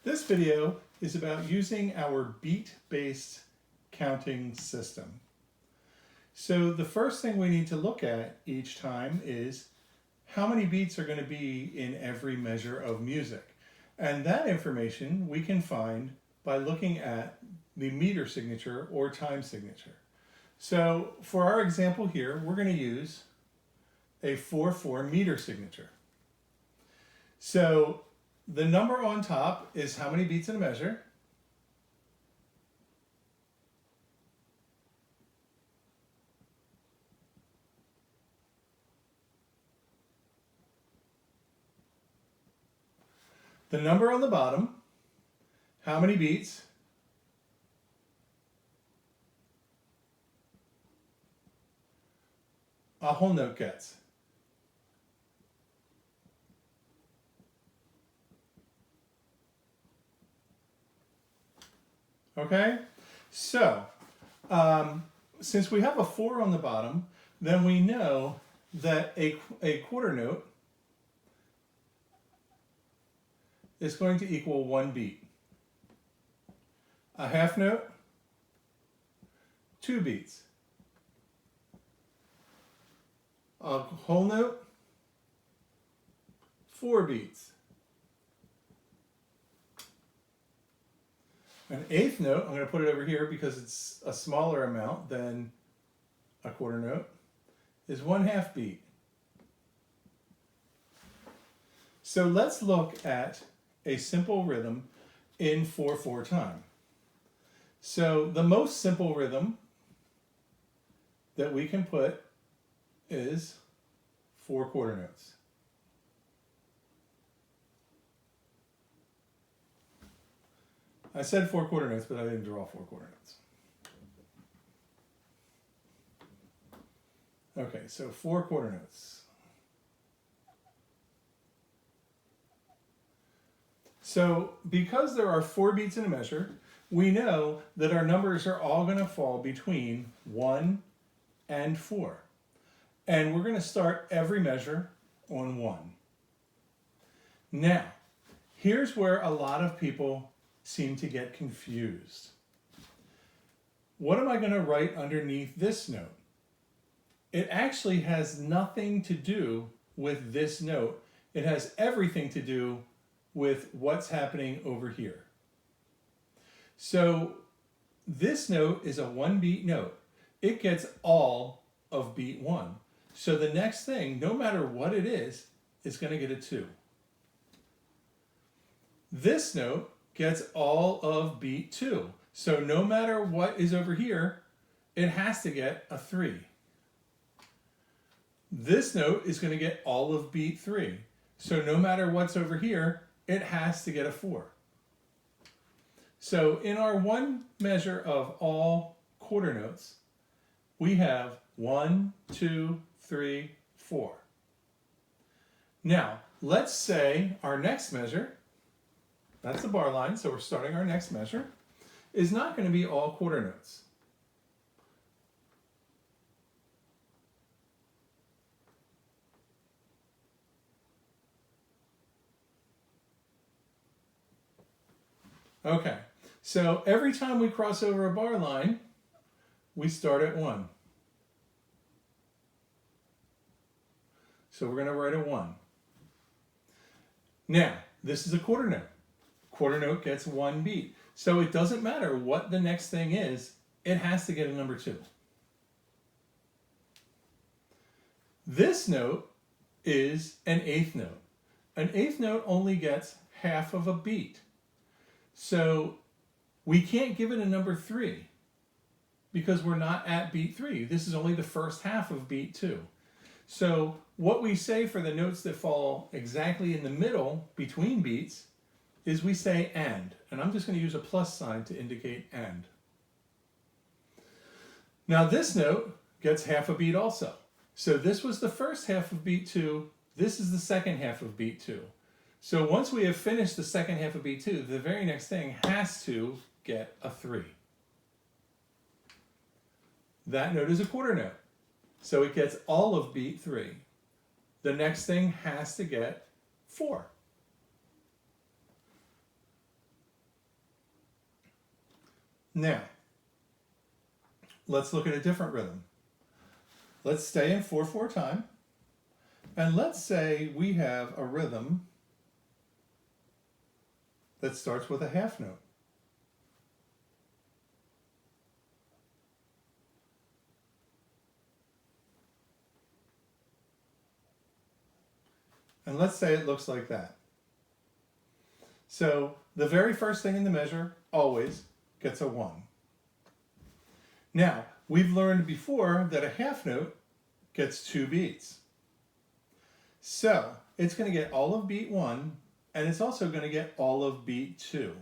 This video is about using our beat-based counting system. So the first thing we need to look at each time is how many beats are going to be in every measure of music. And that information we can find by looking at the meter signature or time signature. So for our example here, we're going to use a 4/4 meter signature. So the number on top is how many beats in a measure. The number on the bottom, how many beats. A whole note gets. Okay, so since we have a 4 on the bottom, then we know that a quarter note is going to equal 1 beat. A half note, 2 beats. A whole note, 4 beats. An eighth note, I'm going to put it over here because it's a smaller amount than a quarter note, is 1/2 beat. So let's look at a simple rhythm in 4/4 time. So the most simple rhythm that we can put is 4 quarter notes. I said 4 quarter notes, but I didn't draw 4 quarter notes. Okay, so 4 quarter notes. So because there are 4 beats in a measure, we know that our numbers are all going to fall between 1 and 4. And we're going to start every measure on 1. Now, here's where a lot of people seem to get confused. What am I going to write underneath this note? It actually has nothing to do with this note. It has everything to do with what's happening over here. So this note is a 1 beat note. It gets all of beat 1. So the next thing, no matter what it is going to get a 2. This note gets all of beat 2. So no matter what is over here, it has to get a 3. This note is going to get all of beat 3. So no matter what's over here, it has to get a 4. So in our one measure of all quarter notes, we have 1, 2, 3, 4. Now, let's say our next measure, that's the bar line, so we're starting our next measure, is not going to be all quarter notes. Okay, so every time we cross over a bar line, we start at 1. So we're going to write a 1. Now, this is a quarter note. Quarter note gets 1 beat. So it doesn't matter what the next thing is, it has to get a number 2. This note is an eighth note. An eighth note only gets half of a beat. So we can't give it a number 3 because we're not at beat 3. This is only the first half of beat 2. So what we say for the notes that fall exactly in the middle between beats is we say and I'm just going to use a plus sign to indicate and. Now this note gets half a beat also. So this was the first half of beat 2, this is the second half of beat 2. So once we have finished the second half of beat 2, the very next thing has to get a 3. That note is a quarter note. So it gets all of beat 3. The next thing has to get 4. Now, let's look at a different rhythm. Let's stay in 4/4 time. And let's say we have a rhythm that starts with a half note. And let's say it looks like that. So the very first thing in the measure always gets a 1. Now, we've learned before that a half note gets 2 beats. So it's going to get all of beat 1, and it's also going to get all of beat 2.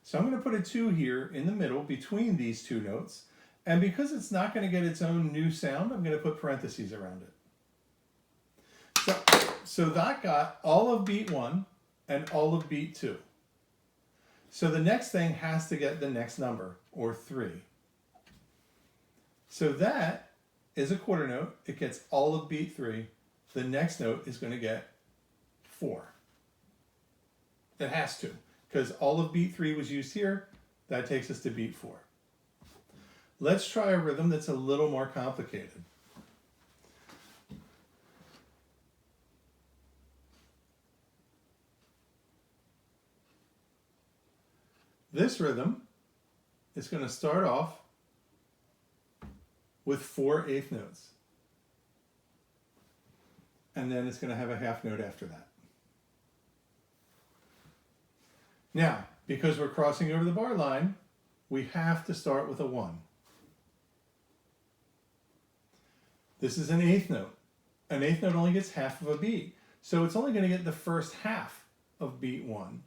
So I'm going to put a 2 here in the middle between these two notes, and because it's not going to get its own new sound, I'm going to put parentheses around it. So that got all of beat 1 and all of beat 2. So the next thing has to get the next number, or 3. So that is a quarter note. It gets all of beat 3. The next note is going to get 4. It has to, because all of beat 3 was used here. That takes us to beat 4. Let's try a rhythm that's a little more complicated. This rhythm is going to start off with 4 eighth notes. And then it's going to have a half note after that. Now, because we're crossing over the bar line, we have to start with a 1. This is an eighth note. An eighth note only gets half of a beat. So it's only going to get the first half of beat 1.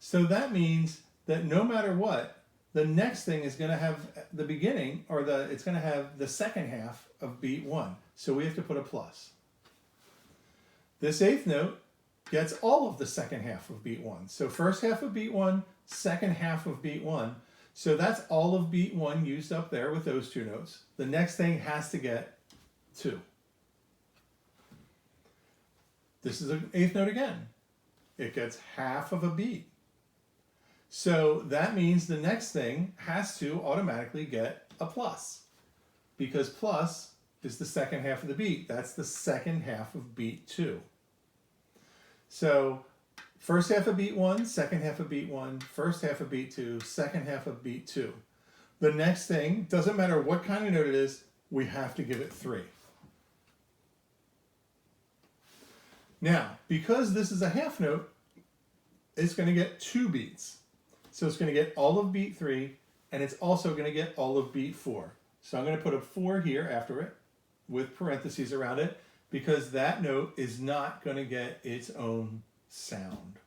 So that means that no matter what, the next thing is going to have the beginning, or it's going to have the second half of beat 1. So we have to put a plus. This eighth note gets all of the second half of beat 1. So first half of beat 1, second half of beat 1. So that's all of beat 1 used up there with those two notes. The next thing has to get 2. This is an eighth note again. It gets half of a beat. So that means the next thing has to automatically get a plus, because plus is the second half of the beat. That's the second half of beat 2. So first half of beat 1, second half of beat 1, first half of beat 2, second half of beat 2. The next thing, doesn't matter what kind of note it is, we have to give it 3. Now, because this is a half note, it's going to get 2 beats. So it's going to get all of beat 3, and it's also going to get all of beat 4. So I'm going to put a 4 here after it with parentheses around it, because that note is not going to get its own sound.